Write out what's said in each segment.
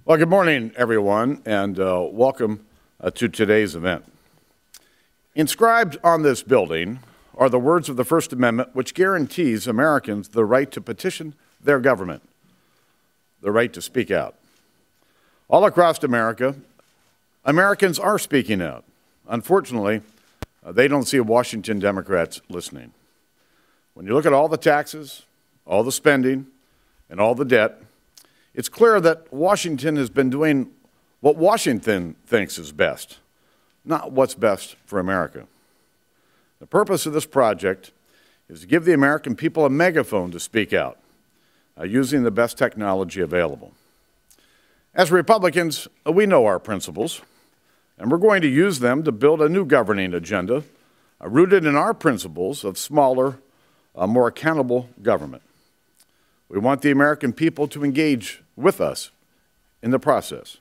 Well, good morning, everyone, and welcome to today's event. Inscribed on this building are the words of the First Amendment, which guarantees Americans the right to petition their government, the right to speak out. All across America, Americans are speaking out. Unfortunately, they don't see Washington Democrats listening. When you look at all the taxes, all the spending, and all the debt, it's clear that Washington has been doing what Washington thinks is best, not what's best for America. The purpose of this project is to give the American people a megaphone to speak out, using the best technology available. As Republicans, we know our principles, and we're going to use them to build a new governing agenda rooted in our principles of smaller, more accountable government. We want the American people to engage with us in the process,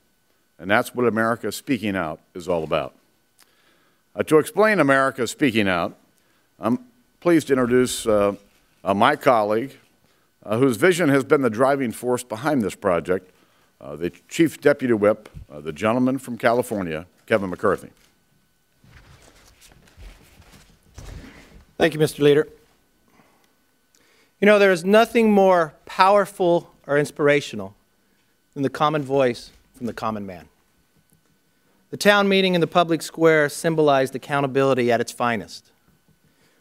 and that's what America Speaking Out is all about. To explain America Speaking Out, I'm pleased to introduce my colleague, whose vision has been the driving force behind this project, the Chief Deputy Whip, the gentleman from California, Kevin McCarthy. Thank you, Mr. Leader. You know, there is nothing more powerful or inspirational than the common voice from the common man. The town meeting in the public square symbolized accountability at its finest,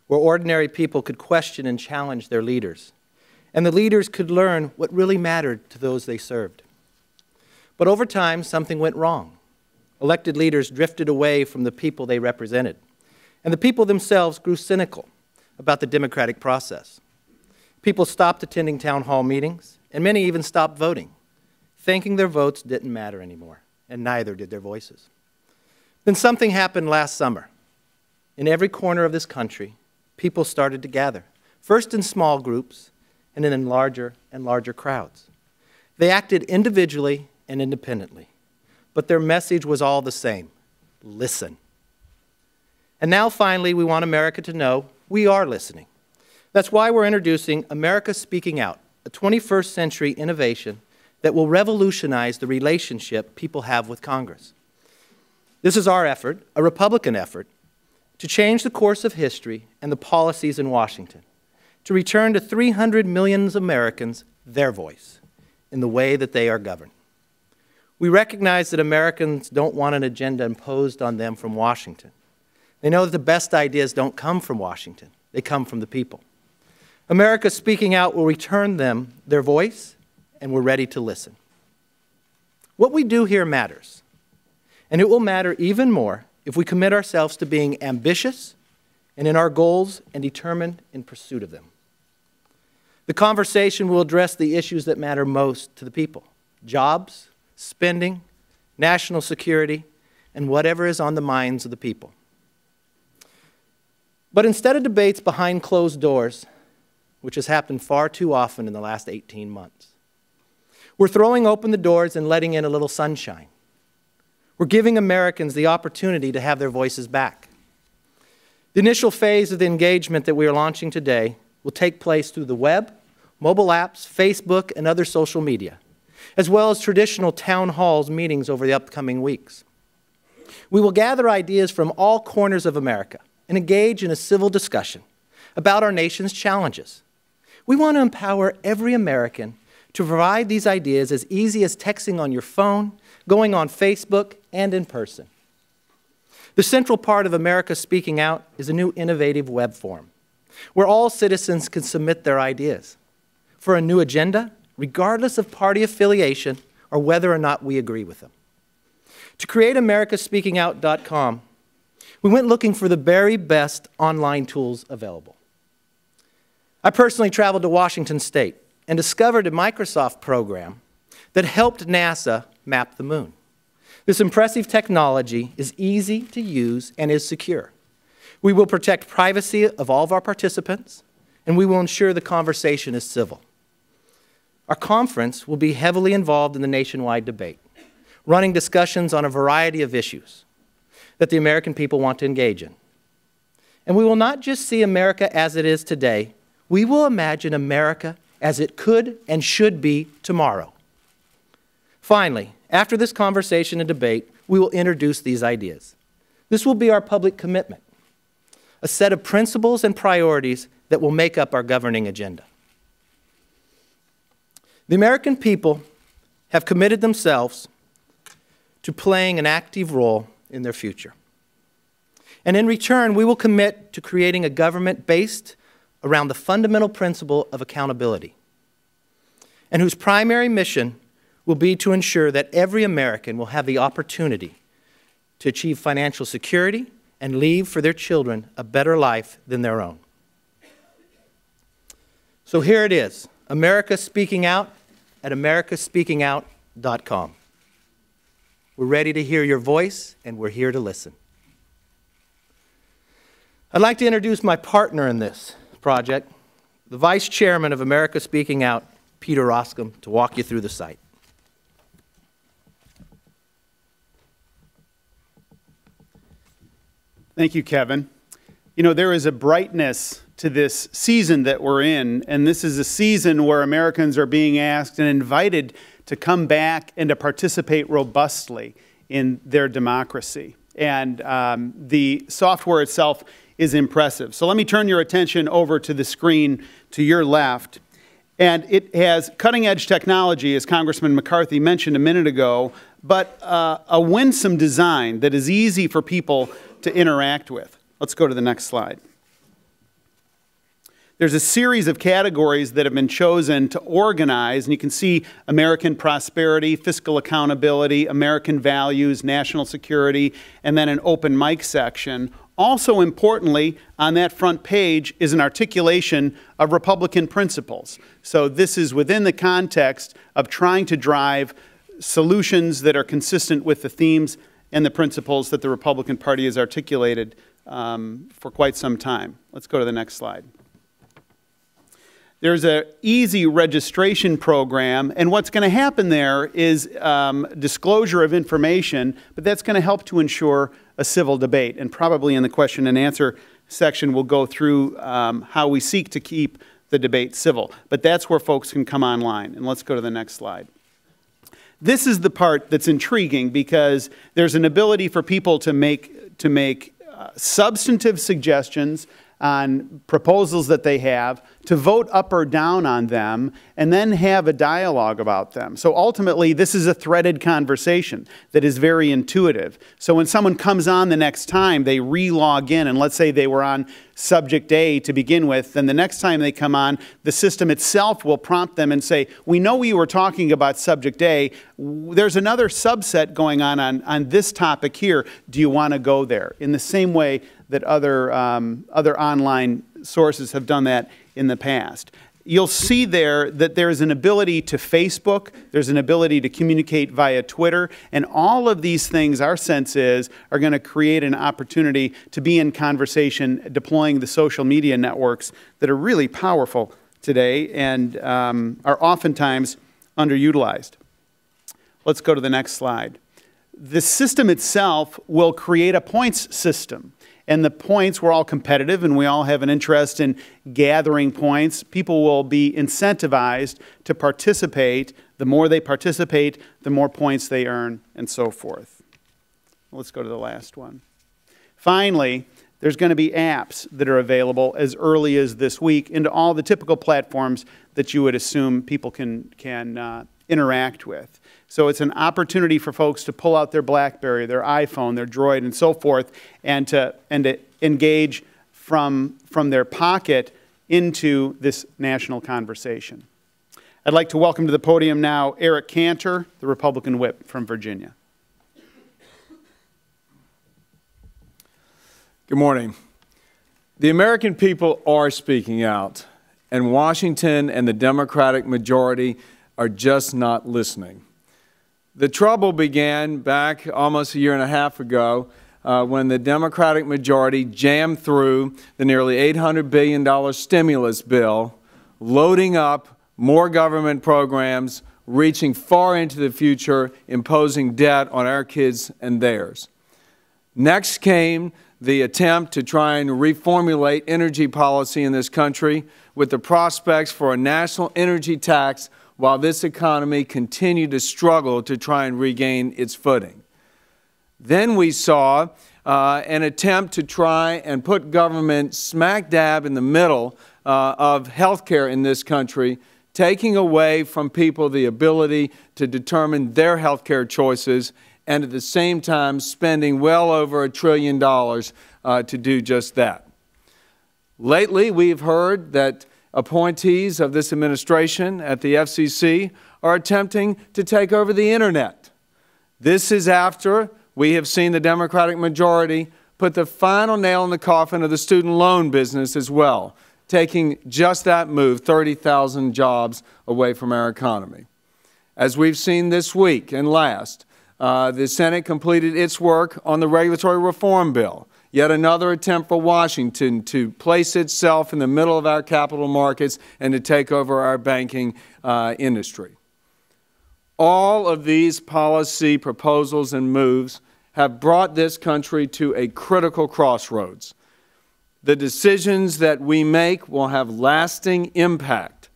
where ordinary people could question and challenge their leaders, and the leaders could learn what really mattered to those they served. But over time, something went wrong. Elected leaders drifted away from the people they represented, and the people themselves grew cynical about the democratic process. People stopped attending town hall meetings, and many even stopped voting, thinking their votes didn't matter anymore, and neither did their voices. Then something happened last summer. In every corner of this country, people started to gather, first in small groups, and then in larger and larger crowds. They acted individually and independently, but their message was all the same: listen. And now finally, we want America to know we are listening. That's why we're introducing America Speaking Out, a 21st century innovation that will revolutionize the relationship people have with Congress. This is our effort, a Republican effort, to change the course of history and the policies in Washington, to return to 300 million Americans their voice in the way that they are governed. We recognize that Americans don't want an agenda imposed on them from Washington. They know that the best ideas don't come from Washington. They come from the people. America Speaking Out will return them their voice, and we're ready to listen. What we do here matters, and it will matter even more if we commit ourselves to being ambitious and in our goals and determined in pursuit of them. The conversation will address the issues that matter most to the people: jobs, spending, national security, and whatever is on the minds of the people. But instead of debates behind closed doors, which has happened far too often in the last 18 months, we're throwing open the doors and letting in a little sunshine. We're giving Americans the opportunity to have their voices back. The initial phase of the engagement that we are launching today will take place through the web, mobile apps, Facebook, and other social media, as well as traditional town halls meetings over the upcoming weeks. We will gather ideas from all corners of America and engage in a civil discussion about our nation's challenges. We want to empower every American to provide these ideas as easy as texting on your phone, going on Facebook, and in person. The central part of America Speaking Out is a new innovative web forum where all citizens can submit their ideas for a new agenda, regardless of party affiliation or whether or not we agree with them. To create americaspeakingout.com, we went looking for the very best online tools available. I personally traveled to Washington State and discovered a Microsoft program that helped NASA map the moon. This impressive technology is easy to use and is secure. We will protect privacy of all of our participants, and we will ensure the conversation is civil. Our conference will be heavily involved in the nationwide debate, running discussions on a variety of issues that the American people want to engage in. And we will not just see America as it is today, we will imagine America as it could and should be tomorrow. Finally, After this conversation and debate, we will introduce these ideas. This will be our public commitment, a set of principles and priorities that will make up our governing agenda. The American people have committed themselves to playing an active role in their future. And in return, we will commit to creating a government based around the fundamental principle of accountability, and whose primary mission will be to ensure that every American will have the opportunity to achieve financial security and leave for their children a better life than their own. So here it is, America Speaking Out at americaspeakingout.com. We're ready to hear your voice, and we're here to listen. I'd like to introduce my partner in this project, the Vice Chairman of America Speaking Out, Peter Roskam, to walk you through the site. Thank you, Kevin. You know, there is a brightness to this season that we're in, and this is a season where Americans are being asked and invited to come back and to participate robustly in their democracy. And the software itself is impressive. So let me turn your attention over to the screen to your left. And it has cutting-edge technology, as Congressman McCarthy mentioned a minute ago, but a winsome design that is easy for people to interact with. Let's go to the next slide. There's a series of categories that have been chosen to organize, and you can see American prosperity, fiscal accountability, American values, national security, and then an open mic section. Also importantly, on that front page is an articulation of Republican principles. So this is within the context of trying to drive solutions that are consistent with the themes and the principles that the Republican Party has articulated for quite some time. Let's go to the next slide. There's an easy registration program, and what's going to happen there is disclosure of information, but that's going to help to ensure a civil debate. And probably in the question and answer section, we'll go through how we seek to keep the debate civil. But that's where folks can come online. And let's go to the next slide. This is the part that's intriguing because there's an ability for people to make substantive suggestions on proposals that they have, to vote up or down on them, and then have a dialogue about them. So ultimately, this is a threaded conversation that is very intuitive. So when someone comes on the next time, they re-log in, and let's say they were on subject A to begin with, then the next time they come on, the system itself will prompt them and say, we know we were talking about subject A, there's another subset going on this topic here, do you want to go there? In the same way that other online sources have done that in the past. You'll see there that there's an ability to Facebook, there's an ability to communicate via Twitter, and all of these things, our sense is, are going to create an opportunity to be in conversation deploying the social media networks that are really powerful today and are oftentimes underutilized. Let's go to the next slide. The system itself will create a points system. And the points, we're all competitive and we all have an interest in gathering points. People will be incentivized to participate. The more they participate, the more points they earn, and so forth. Let's go to the last one. Finally, there's going to be apps that are available as early as this week into all the typical platforms that you would assume people can interact with. So it's an opportunity for folks to pull out their BlackBerry, their iPhone, their Droid, and so forth, and to engage from their pocket into this national conversation. I'd like to welcome to the podium now Eric Cantor, the Republican whip from Virginia. Good morning. The American people are speaking out, and Washington and the Democratic majority are just not listening. The trouble began back almost a year and a half ago when the Democratic majority jammed through the nearly $800 billion stimulus bill, loading up more government programs, reaching far into the future, imposing debt on our kids and theirs. Next came the attempt to try and reformulate energy policy in this country with the prospects for a national energy tax while this economy continued to struggle to try and regain its footing. Then we saw an attempt to try and put government smack dab in the middle of health care in this country, taking away from people the ability to determine their health care choices, and at the same time spending well over $1 trillion to do just that. Lately, we've heard that appointees of this administration at the FCC are attempting to take over the Internet. This is after we have seen the Democratic majority put the final nail in the coffin of the student loan business as well, taking just that move, 30,000 jobs away from our economy. As we've seen this week and last, the Senate completed its work on the regulatory reform bill, yet another attempt for Washington to place itself in the middle of our capital markets and to take over our banking industry. All of these policy proposals and moves have brought this country to a critical crossroads. The decisions that we make will have lasting impact.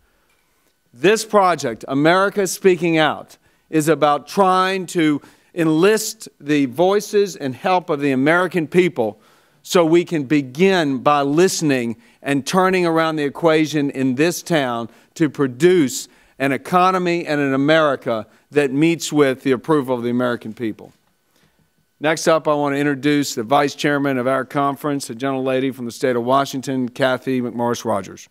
This project, America Speaking Out, is about trying to enlist the voices and help of the American people so we can begin by listening and turning around the equation in this town to produce an economy and an America that meets with the approval of the American people. Next up, I want to introduce the Vice Chairman of our conference, a gentlelady from the state of Washington, Cathy McMorris Rodgers.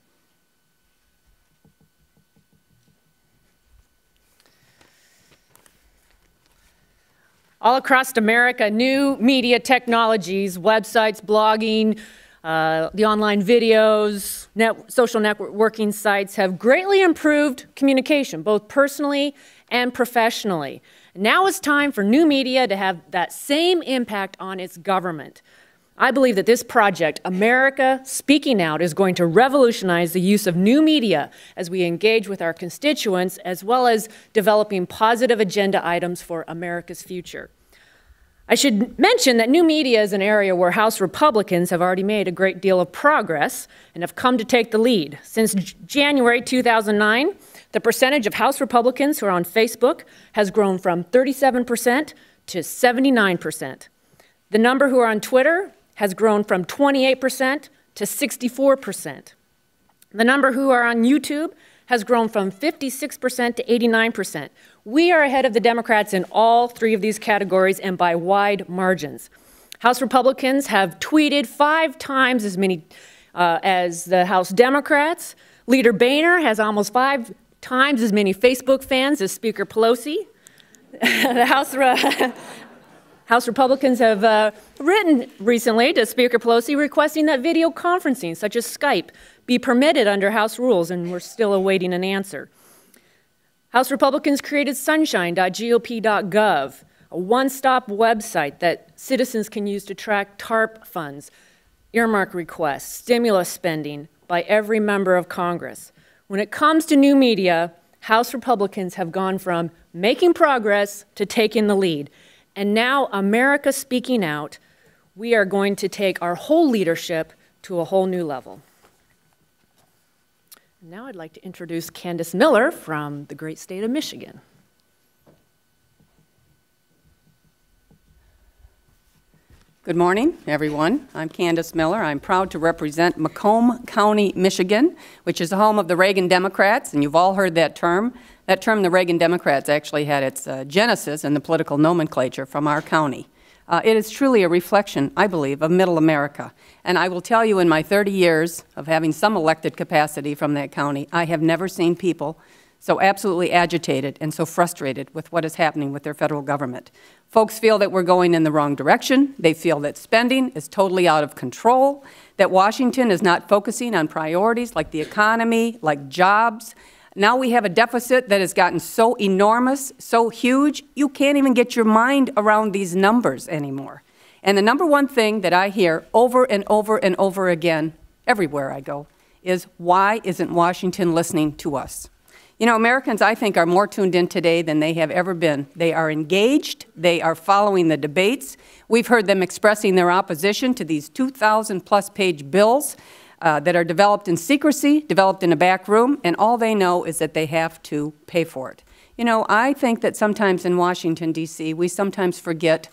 All across America, new media technologies, websites, blogging, the online videos, social networking sites have greatly improved communication, both personally and professionally. Now it's time for new media to have that same impact on its government. I believe that this project, America Speaking Out, is going to revolutionize the use of new media as we engage with our constituents, as well as developing positive agenda items for America's future. I should mention that new media is an area where House Republicans have already made a great deal of progress and have come to take the lead. Since January 2009, the percentage of House Republicans who are on Facebook has grown from 37% to 79%. The number who are on Twitter has grown from 28% to 64%. The number who are on YouTube has grown from 56% to 89%. We are ahead of the Democrats in all three of these categories and by wide margins. House Republicans have tweeted 5 times as many as the House Democrats. Leader Boehner has almost 5 times as many Facebook fans as Speaker Pelosi. The House Republicans have written recently to Speaker Pelosi requesting that video conferencing, such as Skype, be permitted under House rules, and we're still awaiting an answer. House Republicans created sunshine.gop.gov, a one-stop website that citizens can use to track TARP funds, earmark requests, stimulus spending by every member of Congress. When it comes to new media, House Republicans have gone from making progress to taking the lead. And now, America Speaking Out, we are going to take our whole leadership to a whole new level. Now I'd like to introduce Candace Miller from the great state of Michigan. Good morning, everyone. I'm Candace Miller. I'm proud to represent Macomb County, Michigan, which is the home of the Reagan Democrats, and you've all heard that term. That term, the Reagan Democrats, actually had its genesis in the political nomenclature from our county. It is truly a reflection, I believe, of Middle America. And I will tell you, in my 30 years of having some elected capacity from that county, I have never seen people so absolutely agitated and so frustrated with what is happening with their federal government. Folks feel that we're going in the wrong direction. They feel that spending is totally out of control, that Washington is not focusing on priorities like the economy, like jobs. Now we have a deficit that has gotten so enormous, so huge, you can't even get your mind around these numbers anymore. And the number one thing that I hear over and over and over again, everywhere I go, is why isn't Washington listening to us? You know, Americans, I think, are more tuned in today than they have ever been. They are engaged. They are following the debates. We've heard them expressing their opposition to these 2,000-plus page bills. that are developed in secrecy, developed in a back room, and all they know is that they have to pay for it. You know, I think that sometimes in Washington, D.C., we sometimes forget,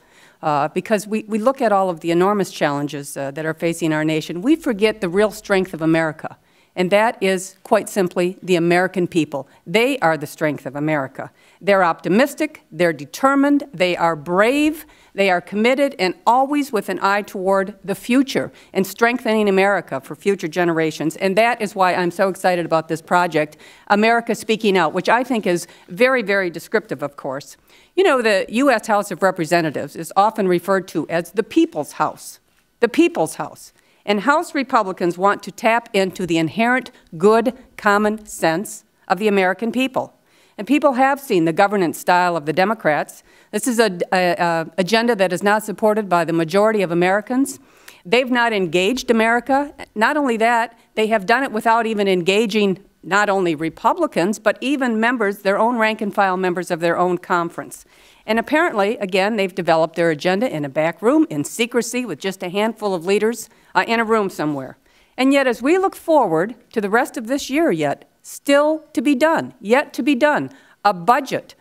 because we look at all of the enormous challenges that are facing our nation, we forget the real strength of America. And that is, quite simply, the American people. They are the strength of America. They're optimistic, they're determined, they are brave, they are committed, and always with an eye toward the future and strengthening America for future generations. And that is why I'm so excited about this project, America Speaking Out, which I think is very, very descriptive, of course. You know, the U.S. House of Representatives is often referred to as the People's House. The People's House. And House Republicans want to tap into the inherent good common sense of the American people. And people have seen the governance style of the Democrats. This is an agenda that is not supported by the majority of Americans. They've not engaged America. Not only that, they have done it without even engaging not only Republicans, but even members, their own rank-and-file members of their own conference. And apparently, again, they've developed their agenda in a back room, in secrecy, with just a handful of leaders in a room somewhere. And yet, as we look forward to the rest of this year yet, still to be done, yet to be done, a budget,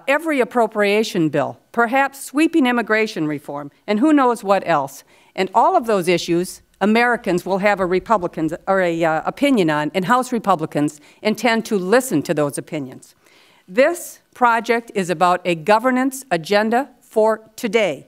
every appropriation bill, perhaps sweeping immigration reform, and who knows what else. And all of those issues, Americans will have a Republican or a opinion on, and House Republicans intend to listen to those opinions. This project is about a governance agenda for today,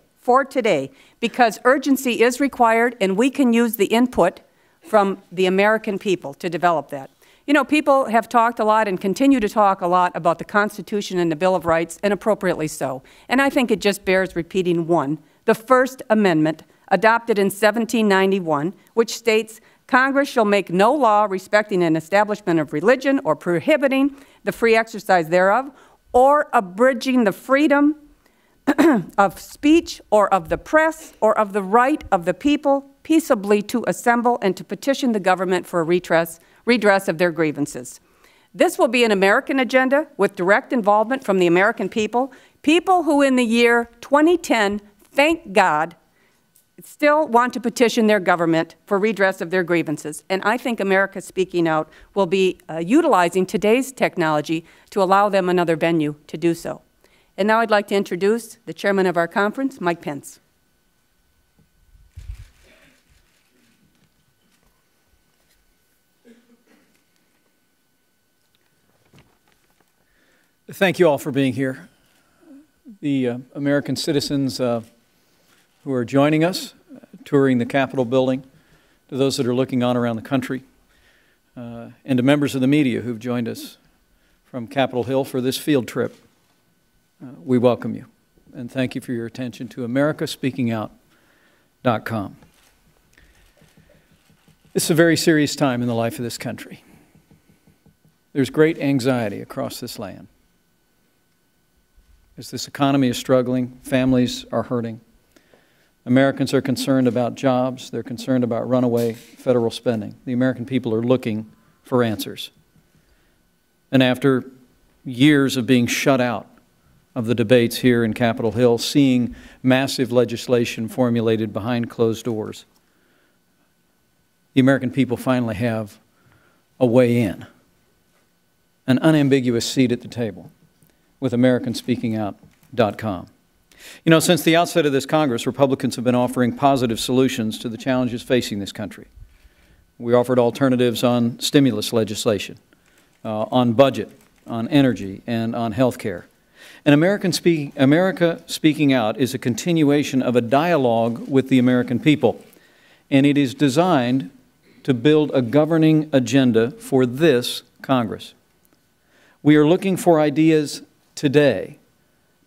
because urgency is required, and we can use the input from the American people to develop that. You know, people have talked a lot and continue to talk a lot about the Constitution and the Bill of Rights, and appropriately so. And I think it just bears repeating one, the First Amendment, adopted in 1791, which states, Congress shall make no law respecting an establishment of religion or prohibiting the free exercise thereof, or abridging the freedom of speech or of the press or of the right of the people peaceably to assemble and to petition the government for a redress of their grievances. This will be an American agenda with direct involvement from the American people, people who in the year 2010, thank God, still want to petition their government for redress of their grievances. And I think America Speaking Out will be utilizing today's technology to allow them another venue to do so. And now I'd like to introduce the chairman of our conference, Mike Pence. Thank you all for being here. The American citizens who are joining us, touring the Capitol building, to those that are looking on around the country, and to members of the media who've joined us from Capitol Hill for this field trip. We welcome you, and thank you for your attention to americaspeakingout.com. This is a very serious time in the life of this country. There's great anxiety across this land. As this economy is struggling, families are hurting. Americans are concerned about jobs. They're concerned about runaway federal spending. The American people are looking for answers. And after years of being shut out of the debates here in Capitol Hill, seeing massive legislation formulated behind closed doors, the American people finally have a way in, an unambiguous seat at the table with americanspeakingout.com. You know, since the outset of this Congress, Republicans have been offering positive solutions to the challenges facing this country. We offered alternatives on stimulus legislation, on budget, on energy, and on health care. And America Speaking Out is a continuation of a dialogue with the American people, and it is designed to build a governing agenda for this Congress. We are looking for ideas today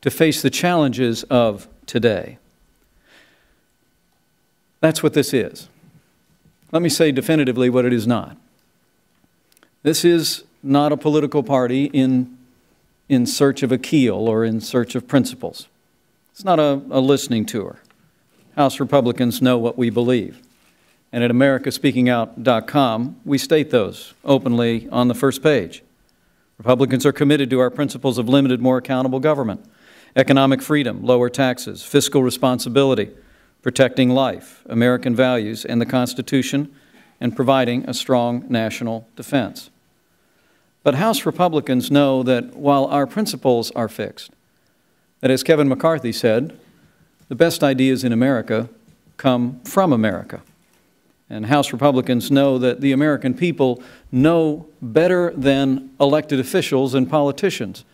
to face the challenges of today. That's what this is. Let me say definitively what it is not. This is not a political party in search of a keel or in search of principles. It's not a listening tour. House Republicans know what we believe. And at americaspeakingout.com, we state those openly on the first page. Republicans are committed to our principles of limited, more accountable government, economic freedom, lower taxes, fiscal responsibility, protecting life, American values, and the Constitution, and providing a strong national defense. But House Republicans know that while our principles are fixed, that as Kevin McCarthy said, the best ideas in America come from America. And House Republicans know that the American people know better than elected officials and politicians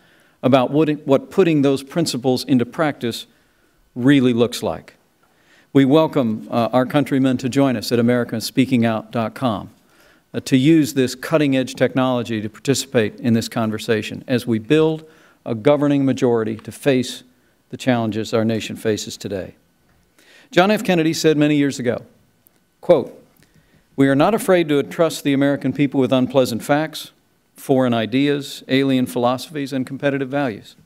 about what putting those principles into practice really looks like. We welcome our countrymen to join us at americaspeakingout.com to use this cutting-edge technology to participate in this conversation as we build a governing majority to face the challenges our nation faces today. John F. Kennedy said many years ago, quote, "We are not afraid to entrust the American people with unpleasant facts, foreign ideas, alien philosophies, and competitive values.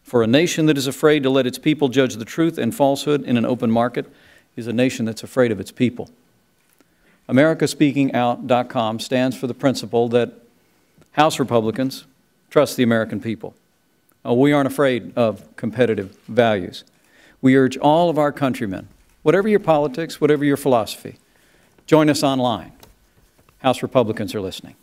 For a nation that is afraid to let its people judge the truth and falsehood in an open market is a nation that's afraid of its people." Americaspeakingout.com stands for the principle that House Republicans trust the American people. We aren't afraid of competitive values. We urge all of our countrymen, whatever your politics, whatever your philosophy, join us online. House Republicans are listening.